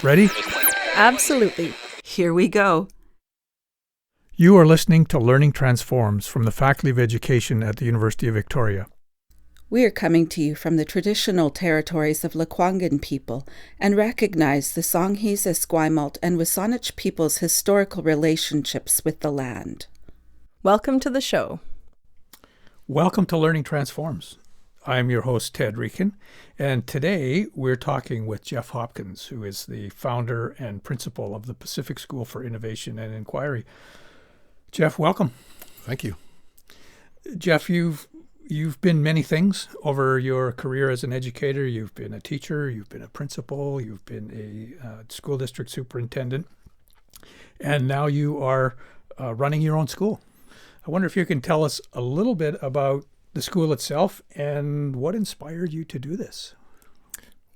Ready? Absolutely. Here we go. You are listening to Learning Transforms from the Faculty of Education at the University of Victoria. We are coming to you from the traditional territories of Lekwungen people and recognize the Songhees, Esquimalt, and Wisanic people's historical relationships with the land. Welcome to the show. Welcome to Learning Transforms. I'm your host, Ted Rieken, and today we're talking with Jeff Hopkins, who is the founder and principal of the Pacific School for Innovation and Inquiry. Jeff, welcome. Thank you. Jeff, you've been many things over your career as an educator. You've been a teacher, you've been a principal, you've been a school district superintendent, and now you are running your own school. I wonder if you can tell us a little bit about the school itself and what inspired you to do this.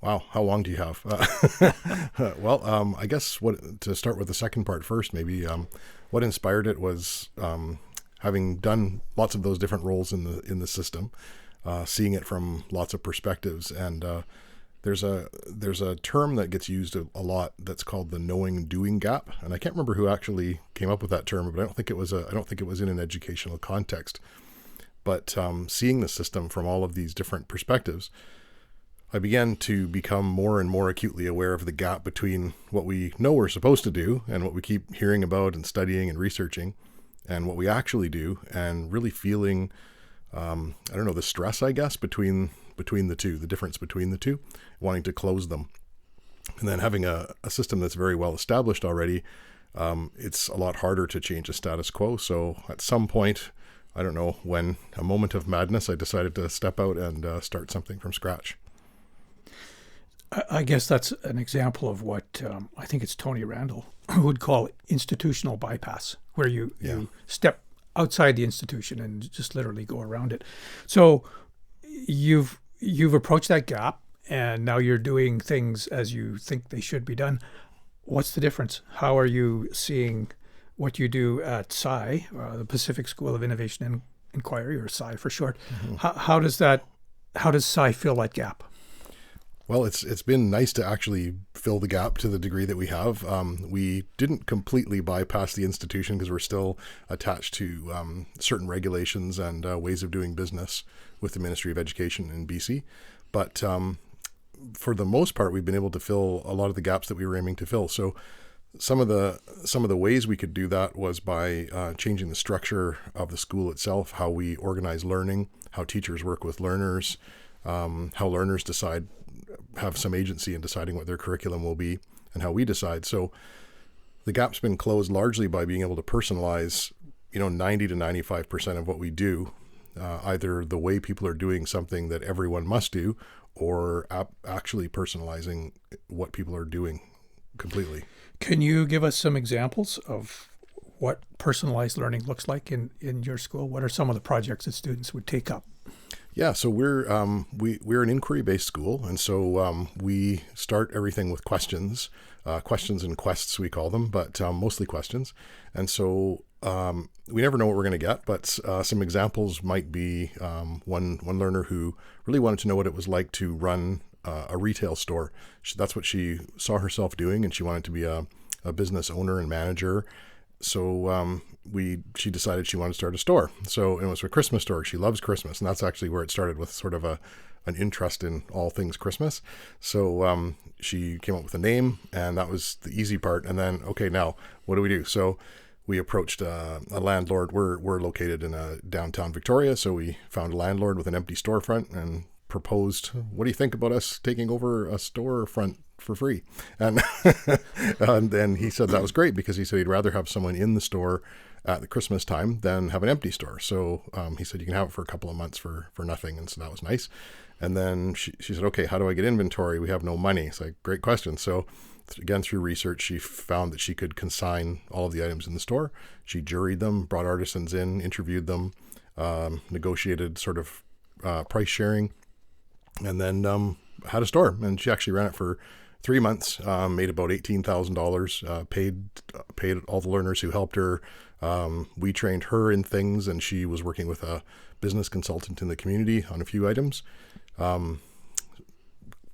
Wow, how long do you have? Well, I guess to start with the second part first, maybe what inspired it was having done lots of those different roles in the system, seeing it from lots of perspectives, and there's a term that gets used a lot that's called the knowing-doing gap, and I can't remember who actually came up with that term, but I don't think it was in an educational context. But seeing the system from all of these different perspectives, I began to become more and more acutely aware of the gap between what we know we're supposed to do and what we keep hearing about and studying and researching, and what we actually do, and really feeling, the stress, I guess, between the two, the difference between the two, wanting to close them. And then having a system that's very well established already, it's a lot harder to change the status quo. So at some point, I don't know when, a moment of madness, I decided to step out and start something from scratch. I guess that's an example of what I think it's Tony Randall who would call institutional bypass, where you step outside the institution and just literally go around it. So you've approached that gap, and now you're doing things as you think they should be done. What's the difference? How are you seeing what you do at PSII, the Pacific School of Innovation and Inquiry, or PSII for short? Mm-hmm. How does PSII fill that gap? Well, it's been nice to actually fill the gap to the degree that we have. We didn't completely bypass the institution because we're still attached to certain regulations and ways of doing business with the Ministry of Education in BC. But for the most part, we've been able to fill a lot of the gaps that we were aiming to fill. So some of the ways we could do that was by changing the structure of the school itself, how we organize learning, how teachers work with learners, how learners have some agency in deciding what their curriculum will be, and how we decide. So the gap's been closed largely by being able to personalize, 90 to 95% of what we do, either the way people are doing something that everyone must do, or actually personalizing what people are doing completely. Can you give us some examples of what personalized learning looks like in your school? What are some of the projects that students would take up? Yeah, so we're an inquiry-based school, and so we start everything with questions and quests we call them, but mostly questions. And so we never know what we're going to get, but some examples might be one learner who really wanted to know what it was like to run a retail store. That's what she saw herself doing, and she wanted to be a business owner and manager. So she decided she wanted to start a store. So it was a Christmas store. She loves Christmas, and that's actually where it started, with sort of an interest in all things Christmas. So she came up with a name, and that was the easy part. And then, okay, now what do we do? So we approached a landlord. We're located in downtown Victoria, so we found a landlord with an empty storefront and proposed, what do you think about us taking over a storefront for free? And and then he said that was great, because he said he'd rather have someone in the store at the Christmas time than have an empty store. So he said you can have it for a couple of months for nothing, and so that was nice. And then she said, okay, how do I get inventory? We have no money. It's like, great question. So again, through research, she found that she could consign all of the items in the store. She juried them, brought artisans in, interviewed them, negotiated sort of price sharing, and then had a store. And she actually ran it for 3 months, made about $18,000, paid all the learners who helped her. We trained her in things, and she was working with a business consultant in the community on a few items.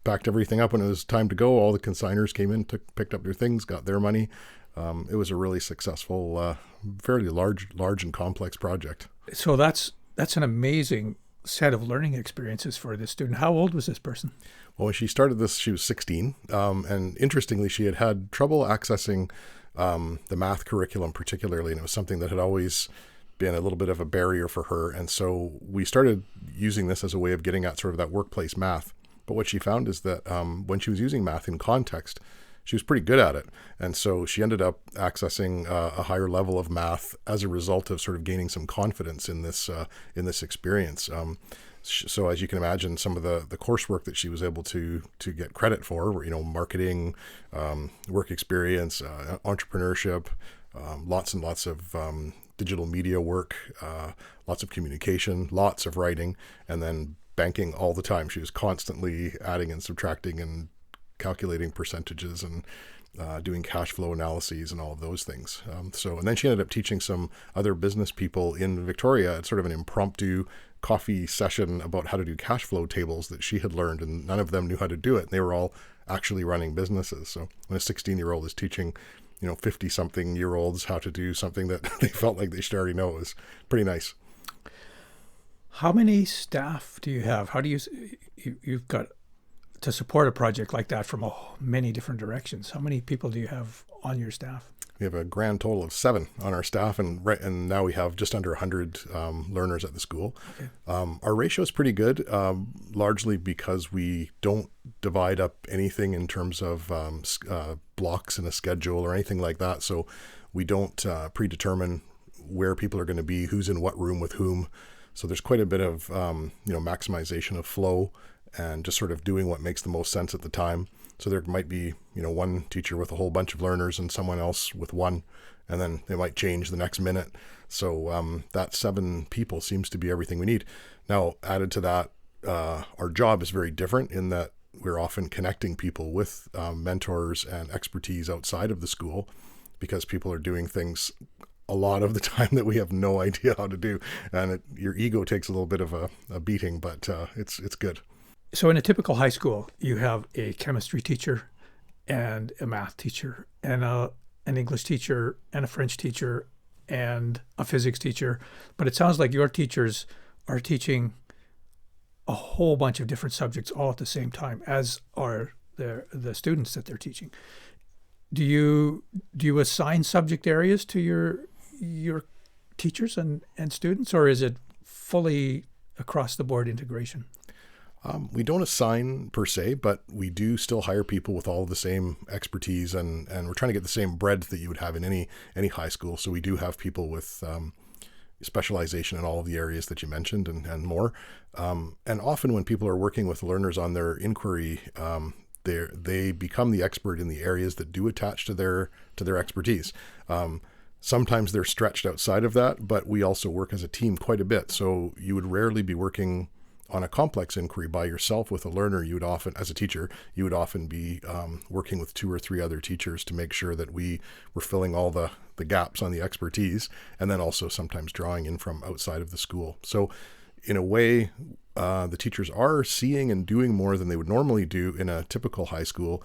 packed everything up when it was time to go. All the consigners came in, picked up their things, got their money. It was a really successful, fairly large and complex project. So that's an amazing set of learning experiences for this student. How old was this person? Well, when she started this, she was 16. And interestingly, she had trouble accessing the math curriculum particularly, and it was something that had always been a little bit of a barrier for her. And so we started using this as a way of getting at sort of that workplace math. But what she found is that when she was using math in context, she was pretty good at it. And so she ended up accessing a higher level of math as a result of sort of gaining some confidence in this experience. So as you can imagine, some of the coursework that she was able to get credit for were, marketing, work experience, entrepreneurship, lots and lots of digital media work, lots of communication, lots of writing, and then banking all the time. She was constantly adding and subtracting and calculating percentages and doing cash flow analyses and all of those things. And then she ended up teaching some other business people in Victoria at sort of an impromptu coffee session about how to do cash flow tables that she had learned, and none of them knew how to do it. And they were all actually running businesses. So when a 16-year-old is teaching, 50-something-year-olds how to do something that they felt like they should already know, is pretty nice. How many staff do you have? How do you've got to support a project like that from many different directions? How many people do you have on your staff? We have a grand total of 7 on our staff, and now we have just under 100 learners at the school. Okay. Our ratio is pretty good, largely because we don't divide up anything in terms of blocks in a schedule or anything like that. So we don't predetermine where people are going to be, who's in what room with whom. So there's quite a bit of maximization of flow and just sort of doing what makes the most sense at the time. So there might be, one teacher with a whole bunch of learners and someone else with one, and then they might change the next minute. So that 7 people seems to be everything we need. Now, added to that, our job is very different in that we're often connecting people with mentors and expertise outside of the school, because people are doing things a lot of the time that we have no idea how to do. And your ego takes a little bit of a beating, but it's good. So in a typical high school, you have a chemistry teacher and a math teacher and an English teacher and a French teacher and a physics teacher. But it sounds like your teachers are teaching a whole bunch of different subjects all at the same time, as are the students that they're teaching. Do you assign subject areas to your teachers and students, or is it fully across the board integration? We don't assign per se, but we do still hire people with all of the same expertise, and we're trying to get the same breadth that you would have in any high school. So we do have people with specialization in all of the areas that you mentioned and more. And often when people are working with learners on their inquiry, they become the expert in the areas that do attach to their expertise. Sometimes they're stretched outside of that, but we also work as a team quite a bit. So you would rarely be working on a complex inquiry by yourself with a learner. You would often, as a teacher, be working with 2 or 3 other teachers to make sure that we were filling all the gaps on the expertise, and then also sometimes drawing in from outside of the school. So in a way, the teachers are seeing and doing more than they would normally do in a typical high school.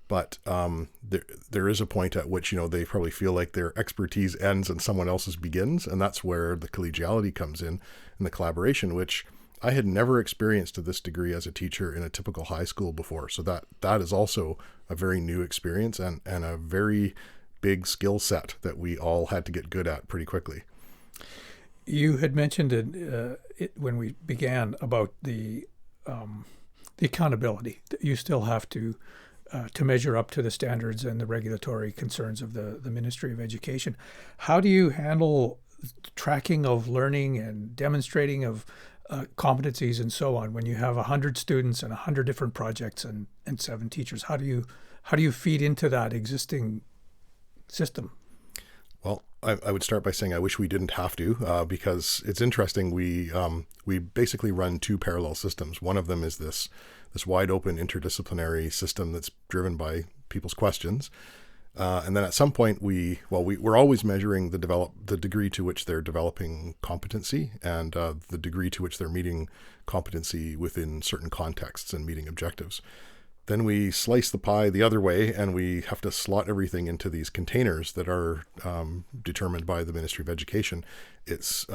But there is a point at which, they probably feel like their expertise ends and someone else's begins. And that's where the collegiality comes in and the collaboration, which I had never experienced to this degree as a teacher in a typical high school before. So that is also a very new experience and a very big skill set that we all had to get good at pretty quickly. You had mentioned it when we began about the accountability. You still have to measure up to the standards and the regulatory concerns of the Ministry of Education. How do you handle tracking of learning and demonstrating of competencies and so on when you have 100 students and 100 different projects and 7 teachers? How do you feed into that existing system? Well, I would start by saying I wish we didn't have to, because it's interesting. We basically run 2 parallel systems. One of them is this wide open interdisciplinary system that's driven by people's questions. And then at some point we're always measuring the degree to which they're developing competency and the degree to which they're meeting competency within certain contexts and meeting objectives. Then we slice the pie the other way, and we have to slot everything into these containers that are determined by the Ministry of Education. It's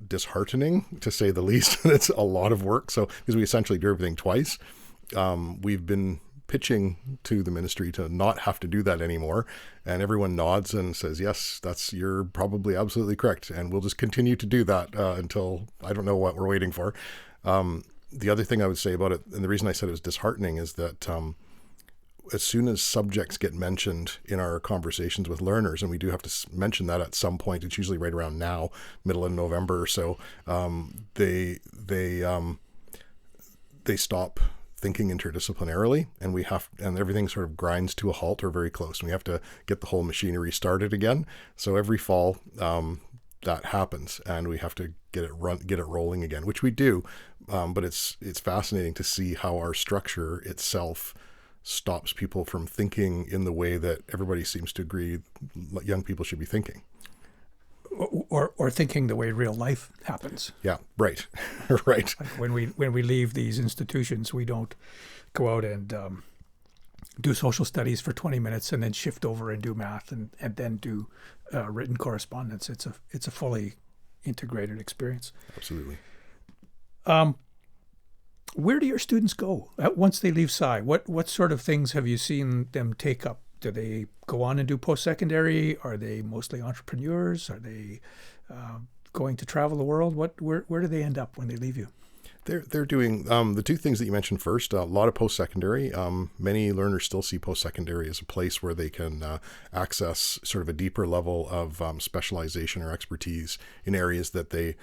disheartening, to say the least. It's a lot of work. So because we essentially do everything twice, we've been pitching to the ministry to not have to do that anymore. And everyone nods and says, yes, you're probably absolutely correct. And we'll just continue to do that until I don't know what we're waiting for. The other thing I would say about it, and the reason I said it was disheartening, is that as soon as subjects get mentioned in our conversations with learners, and we do have to mention that at some point, it's usually right around now, middle of November or so, they stop thinking interdisciplinarily, and everything sort of grinds to a halt or very close. And we have to get the whole machinery started again. So every fall, that happens, and we have to get it rolling again, which we do. But it's fascinating to see how our structure itself stops people from thinking in the way that everybody seems to agree young people should be thinking. Or thinking the way real life happens. Yeah, right. Right. Like when we leave these institutions, we don't go out and do social studies for 20 minutes and then shift over and do math and then do written correspondence. It's a fully integrated experience. Absolutely. Where do your students go once they leave PSII? What sort of things have you seen them take up? Do they go on and do post-secondary? Are they mostly entrepreneurs? Are they going to travel the world? Where do they end up when they leave you? They're doing the two things that you mentioned first. A lot of post-secondary. Many learners still see post-secondary as a place where they can access sort of a deeper level of specialization or expertise in areas that they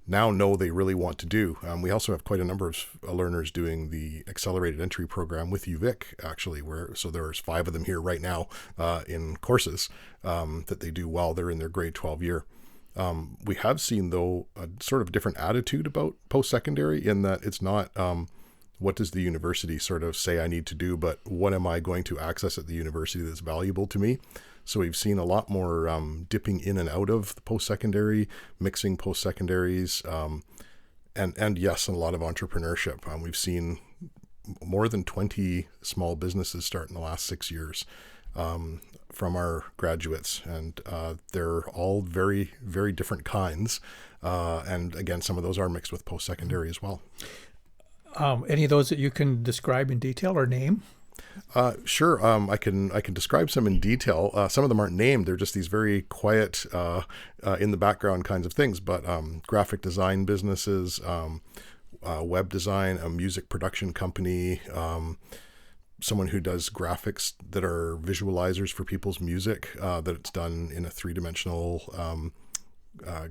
now know they really want to do. We also have quite a number of learners doing the accelerated entry program with UVic, actually, so there's 5 of them here right now in courses that they do while they're in their grade 12 year. We have seen, though, a sort of different attitude about post-secondary, in that it's not what does the university sort of say I need to do, but what am I going to access at the university that's valuable to me? So we've seen a lot more dipping in and out of the post-secondary, mixing post-secondaries, and yes, a lot of entrepreneurship. We've seen more than 20 small businesses start in the last 6 years from our graduates, and they're all very, very different kinds. And again, some of those are mixed with post-secondary as well. Any of those that you can describe in detail or name? Sure. I can describe some in detail. Some of them aren't named. They're just these very quiet, in the background kinds of things, but graphic design businesses, web design, a music production company, someone who does graphics that are visualizers for people's music, that it's done in a 3-dimensional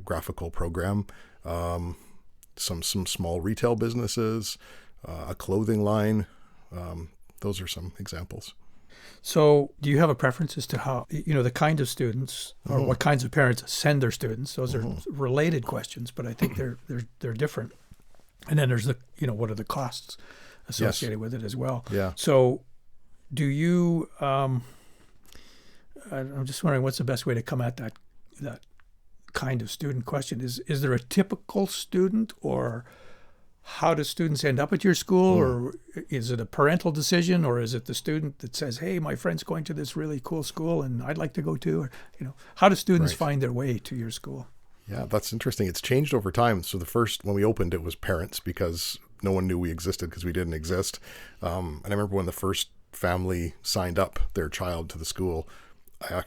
graphical program, some small retail businesses, a clothing line. Those are some examples. So do you have a preference as to how, the kind of students or what kinds of parents send their students? Those are related questions, but I think they're different. And then there's what are the costs associated with it as well? Yeah. So do you, I'm just wondering what's the best way to come at that kind of student question? Is there a typical student, or how do students end up at your school, or is it a parental decision, or is it the student that says, hey, my friend's going to this really cool school and I'd like to go too? Or, how do students find their way to your school? Yeah, that's interesting. It's changed over time. So when we opened, it was parents, because no one knew we existed because we didn't exist. And I remember when the first family signed up their child to the school, I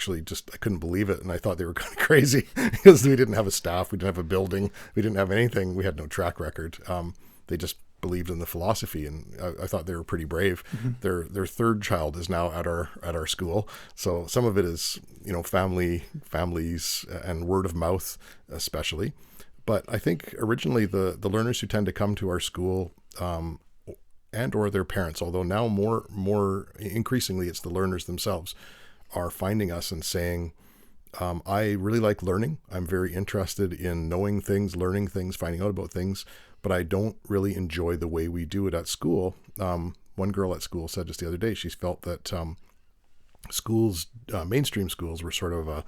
couldn't believe it. And I thought they were kind of crazy because we didn't have a staff. We didn't have a building. We didn't have anything. We had no track record. They just believed in the philosophy, and I thought they were pretty brave. Mm-hmm. Their third child is now at our school. So some of it is, families and word of mouth, especially. But I think originally the learners who tend to come to our school, and or their parents, although now more increasingly it's the learners themselves, are finding us and saying, I really like learning. I'm very interested in knowing things, learning things, finding out about things, but I don't really enjoy the way we do it at school. One girl at school said just the other day, she felt that schools, mainstream schools, were sort of a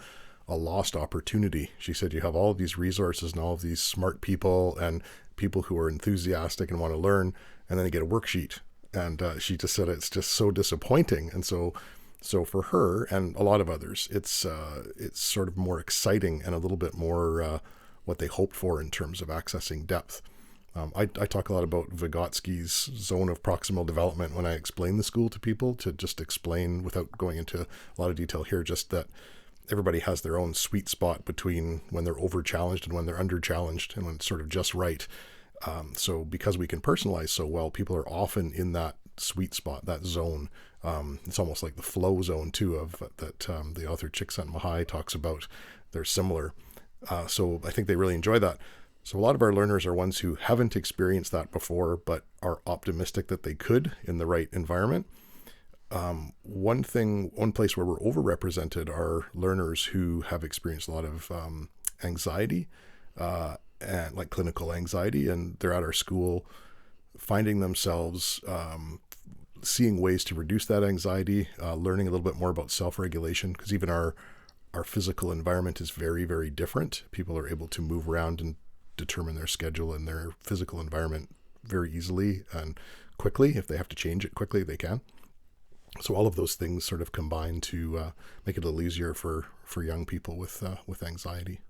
lost opportunity. She said, you have all of these resources and all of these smart people and people who are enthusiastic and want to learn, and then they get a worksheet And she just said it's just so disappointing. And so for her and a lot of others, it's sort of more exciting and a little bit more what they hoped for in terms of accessing depth. I talk a lot about Vygotsky's zone of proximal development when I explain the school to people, to just explain, without going into a lot of detail here, just that everybody has their own sweet spot between when they're over-challenged and when they're under-challenged, and when it's sort of just right. So because we can personalize so well, people are often in that sweet spot, that zone. It's almost like the flow zone too, of that the author Csikszentmihalyi talks about. They're similar. So I think they really enjoy that. So a lot of our learners are ones who haven't experienced that before, but are optimistic that they could in the right environment. One place where we're overrepresented are learners who have experienced a lot of anxiety, and like clinical anxiety, and they're at our school finding themselves seeing ways to reduce that anxiety, learning a little bit more about self-regulation, because even our physical environment is very, very different. People are able to move around and determine their schedule and their physical environment very easily and quickly. If they have to change it quickly, they can. So all of those things sort of combine to make it a little easier for young people with anxiety.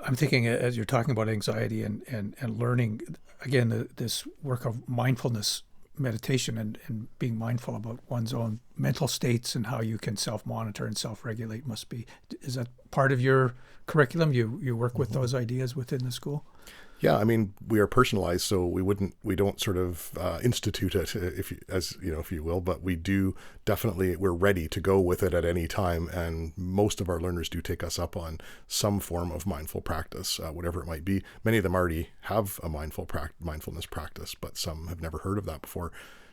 I'm thinking, as you're talking about anxiety and learning, again, this work of mindfulness meditation and being mindful about one's own mental states and how you can self-monitor and self-regulate is that part of your curriculum? You work with those ideas within the school? Yeah, I mean, we are personalized, so we don't sort of institute it, if you will, but we do definitely, we're ready to go with it at any time, and most of our learners do take us up on some form of mindful practice, whatever it might be. Many of them already have a mindfulness practice, but some have never heard of that before.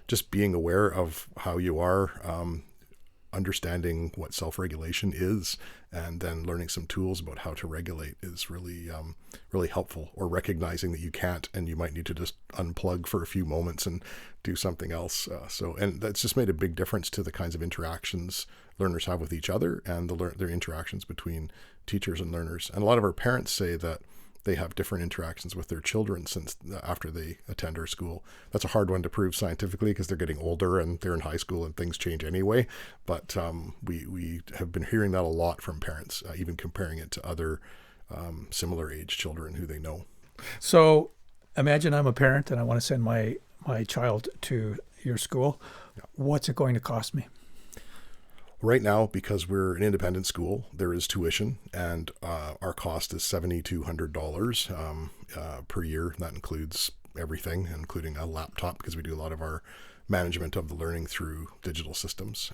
Just being aware of how you are, understanding what self-regulation is, and then learning some tools about how to regulate is really, really helpful. Or recognizing that you can't, and you might need to just unplug for a few moments and do something else. And that's just made a big difference to the kinds of interactions learners have with each other, and their interactions between teachers and learners. And a lot of our parents say that they have different interactions with their children after they attend our school. That's a hard one to prove scientifically, because they're getting older and they're in high school and things change anyway. But we have been hearing that a lot from parents, even comparing it to other similar age children who they know. So imagine I'm a parent and I want to send my child to your school. Yeah. What's it going to cost me? Right now, because we're an independent school, there is tuition, and our cost is $7,200 per year. That includes everything, including a laptop, because we do a lot of our management of the learning through digital systems.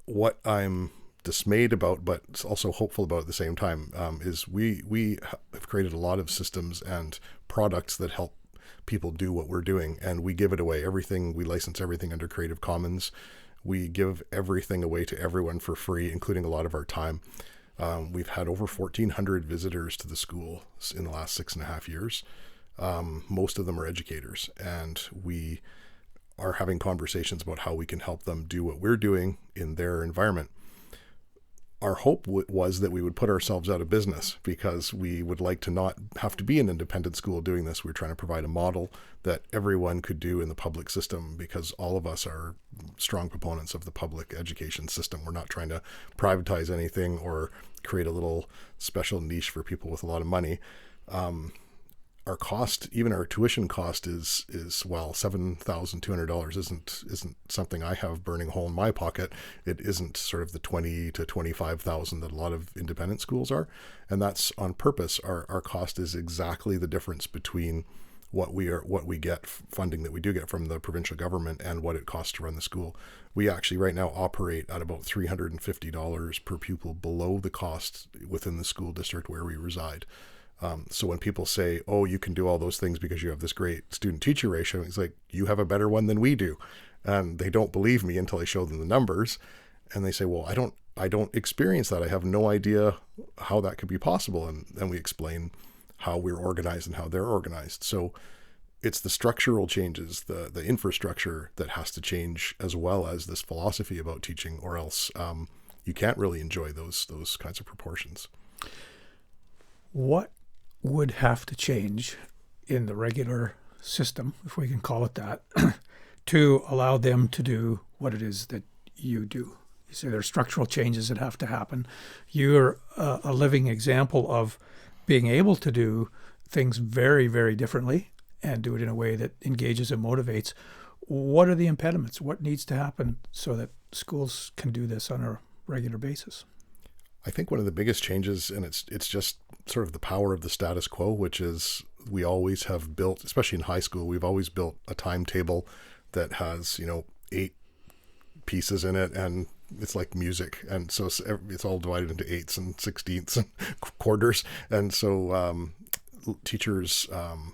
What I'm dismayed about, but also hopeful about at the same time, is we have created a lot of systems and products that help people do what we're doing, and we give it away. We license everything under Creative Commons. We give everything away to everyone for free, including a lot of our time. We've had over 1,400 visitors to the school in the last 6.5 years. Most of them are educators, and we are having conversations about how we can help them do what we're doing in their environment. Our hope was that we would put ourselves out of business, because we would like to not have to be an independent school doing this. We're trying to provide a model that everyone could do in the public system, because all of us are strong proponents of the public education system. We're not trying to privatize anything or create a little special niche for people with a lot of money. Our cost, even our tuition cost, is $7,200 isn't something I have burning a hole in my pocket. It isn't sort of the $20,000 to $25,000 that a lot of independent schools are, and that's on purpose. Our cost is exactly the difference between what we get funding that we do get from the provincial government and what it costs to run the school. We actually right now operate at about $350 per pupil below the cost within the school district where we reside. So when people say, oh, you can do all those things because you have this great student-teacher ratio, it's like, you have a better one than we do. And they don't believe me until I show them the numbers. And they say, well, I don't experience that. I have no idea how that could be possible. And then we explain how we're organized and how they're organized. So it's the structural changes, the infrastructure that has to change, as well as this philosophy about teaching, or else you can't really enjoy those kinds of proportions. What would have to change in the regular system, if we can call it that, to allow them to do what it is that you do. You say there are structural changes that have to happen. You're a living example of being able to do things very, very differently and do it in a way that engages and motivates. What are the impediments? What needs to happen so that schools can do this on a regular basis? I think one of the biggest changes, and it's just sort of the power of the status quo, which is we always have built, especially in high school, we've always built a timetable that has, 8 pieces in it, and it's like music. And so it's all divided into 8ths and 16ths and quarters. And so teachers'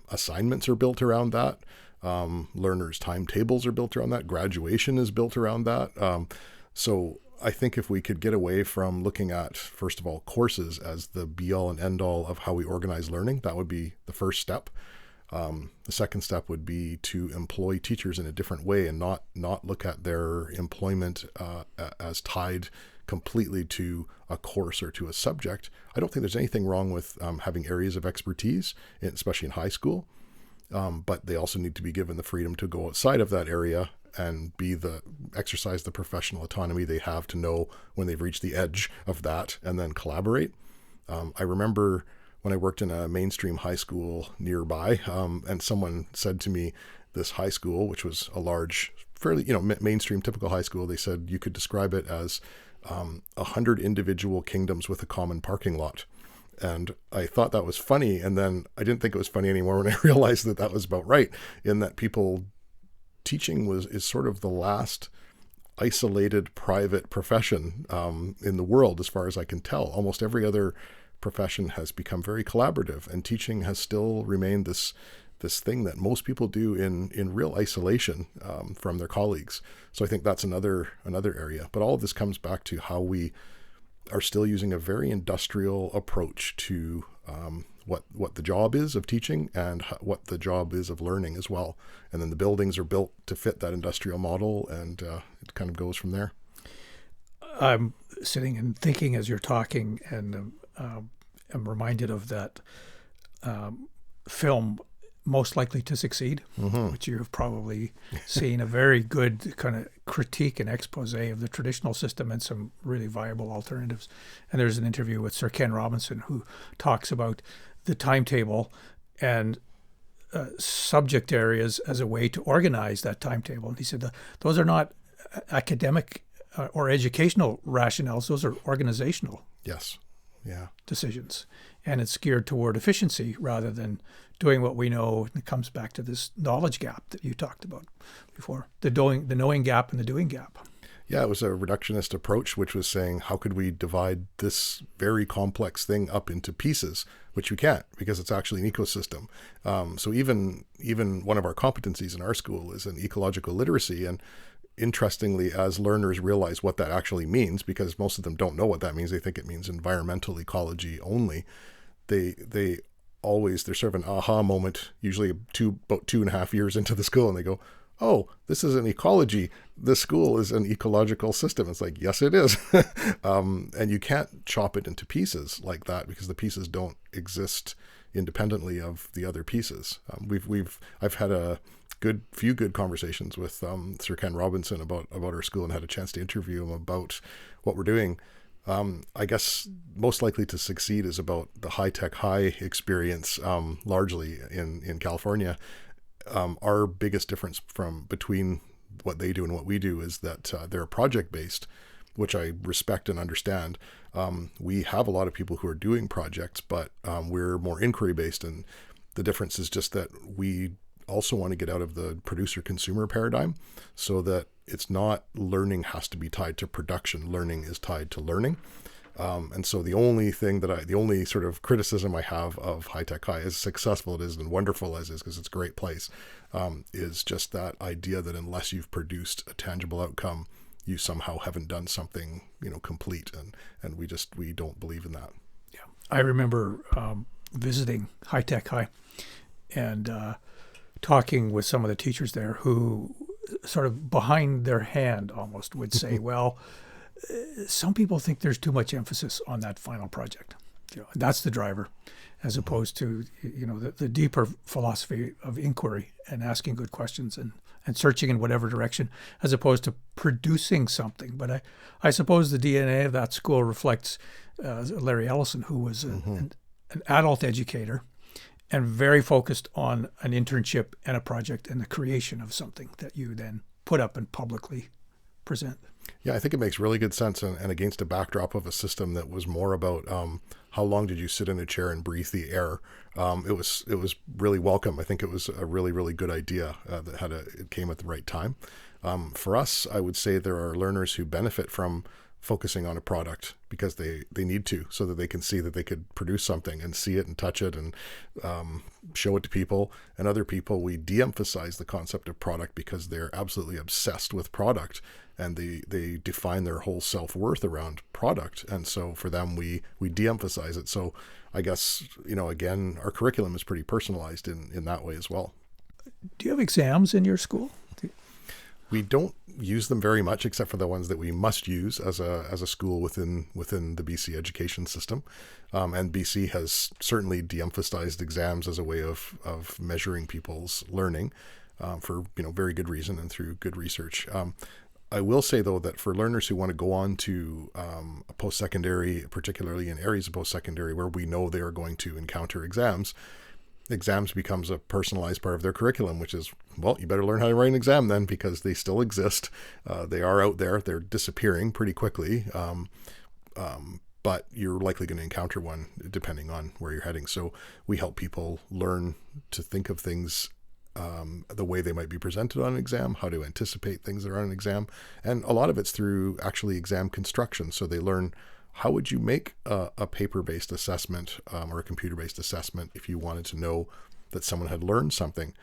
assignments are built around that. Learners' timetables are built around that. Graduation is built around that. So I think if we could get away from looking at, first of all, courses as the be-all and end-all of how we organize learning, that would be the first step. The second step would be to employ teachers in a different way and not look at their employment as tied completely to a course or to a subject. I don't think there's anything wrong with having areas of expertise, especially in high school, but they also need to be given the freedom to go outside of that area and exercise the professional autonomy they have to know when they've reached the edge of that and then collaborate. I remember when I worked in a mainstream high school nearby, and someone said to me, this high school, which was a large, fairly, mainstream typical high school, they said you could describe it as 100 individual kingdoms with a common parking lot. And I thought that was funny. And then I didn't think it was funny anymore when I realized that was about right, in that teaching is sort of the last isolated private profession in the world, as far as I can tell. Almost every other profession has become very collaborative, and teaching has still remained this thing that most people do in real isolation from their colleagues. So I think that's another area. But all of this comes back to how we are still using a very industrial approach to what the job is of teaching and what the job is of learning as well. And then the buildings are built to fit that industrial model, and it kind of goes from there. I'm sitting and thinking as you're talking, and I'm reminded of that film, Most Likely to Succeed, which you've probably seen, a very good kind of critique and expose of the traditional system and some really viable alternatives. And there's an interview with Sir Ken Robinson who talks about the timetable and subject areas as a way to organize that timetable. And he said those are not academic or educational rationales, those are organizational decisions. And it's geared toward efficiency rather than doing what we know. It comes back to this knowledge gap that you talked about before, the knowing gap and the doing gap. Yeah, it was a reductionist approach, which was saying, how could we divide this very complex thing up into pieces, which we can't, because it's actually an ecosystem. So even one of our competencies in our school is an ecological literacy. And interestingly, as learners realize what that actually means, because most of them don't know what that means, they think it means environmental ecology only, there's sort of an aha moment, usually about 2.5 years into the school, and they go, oh, this is an ecology. This school is an ecological system. It's like, yes, it is. And you can't chop it into pieces like that, because the pieces don't exist independently of the other pieces. I've had a few good conversations with Sir Ken Robinson about our school, and had a chance to interview him about what we're doing. I guess Most Likely to Succeed is about the high-tech high experience, largely in California. Our biggest difference between what they do and what we do is that they're project-based, which I respect and understand. We have a lot of people who are doing projects, but we're more inquiry-based, and the difference is just that we also want to get out of the producer-consumer paradigm, so that it's not learning has to be tied to production. Learning is tied to learning. And so the only sort of criticism I have of High Tech High, as successful it is and wonderful as it is, because it's a great place, is just that idea that unless you've produced a tangible outcome, you somehow haven't done something, complete. And we don't believe in that. Yeah. I remember visiting High Tech High and talking with some of the teachers there who sort of behind their hand almost would say, well, some people think there's too much emphasis on that final project. That's the driver, as opposed to the deeper philosophy of inquiry and asking good questions and searching in whatever direction, as opposed to producing something. But I suppose the DNA of that school reflects Larry Ellison, who was an adult educator and very focused on an internship and a project and the creation of something that you then put up and publicly present. Yeah, I think it makes really good sense, and against a backdrop of a system that was more about how long did you sit in a chair and breathe the air. It was really welcome. I think it was a really, really good idea it came at the right time. For us, I would say there are learners who benefit from focusing on a product because they need to, so that they can see that they could produce something and see it and touch it and show it to people. And other people, we de-emphasize the concept of product because they're absolutely obsessed with product, and they define their whole self-worth around product. And so for them, we de-emphasize it. So I guess, again, our curriculum is pretty personalized in that way as well. Do you have exams in your school? We don't use them very much, except for the ones that we must use as a school within the BC education system. And BC has certainly de-emphasized exams as a way of measuring people's learning for very good reason and through good research. I will say, though, that for learners who want to go on to a post-secondary, particularly in areas of post-secondary where we know they are going to encounter exams becomes a personalized part of their curriculum, which is, well, you better learn how to write an exam then, because they still exist. They are out there. They're disappearing pretty quickly. But you're likely going to encounter one depending on where you're heading. So we help people learn to think of things the way they might be presented on an exam, how to anticipate things that are on an exam. And a lot of it's through actually exam construction. So they learn, how would you make a paper-based assessment or a computer-based assessment if you wanted to know that someone had learned something?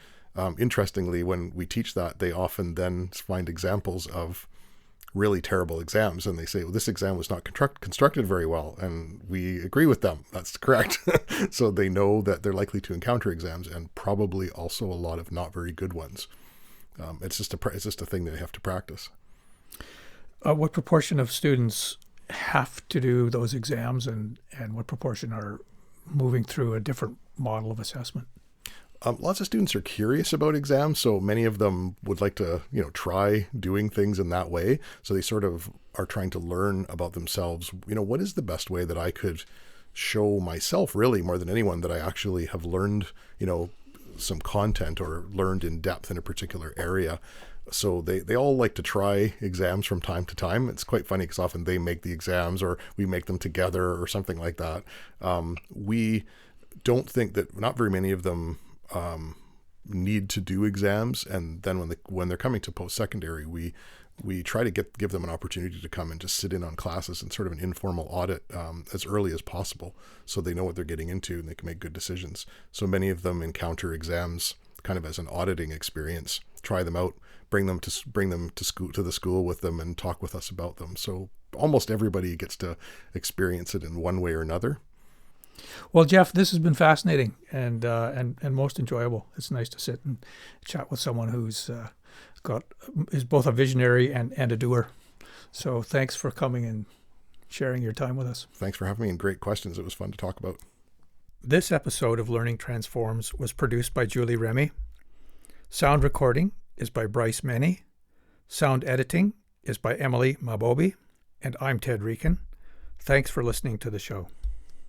Interestingly, when we teach that, they often then find examples of really terrible exams, and they say, well, this exam was not constructed very well, and we agree with them. That's correct. So they know that they're likely to encounter exams, and probably also a lot of not very good ones. It's just a thing that they have to practice. What proportion of students have to do those exams, and what proportion are moving through a different model of assessment? Lots of students are curious about exams, so many of them would like to, try doing things in that way. So they sort of are trying to learn about themselves. What is the best way that I could show myself, really, more than anyone, that I actually have learned, some content or learned in depth in a particular area. So they all like to try exams from time to time. It's quite funny because often they make the exams or we make them together or something like that. We don't think that not very many of them need to do exams, and then when they're coming to post-secondary, we try to give them an opportunity to come and just sit in on classes and sort of an informal audit as early as possible, so they know what they're getting into and they can make good decisions. So many of them encounter exams kind of as an auditing experience, try them out, bring them to the school with them, and talk with us about them. So almost everybody gets to experience it in one way or another. Well, Jeff, this has been fascinating and most enjoyable. It's nice to sit and chat with someone who's is both a visionary and a doer. So thanks for coming and sharing your time with us. Thanks for having me, and great questions. It was fun to talk about. This episode of Learning Transforms was produced by Julie Remy. Sound recording is by Bryce Menny. Sound editing is by Emily Mabobi. And I'm Ted Rieken. Thanks for listening to the show.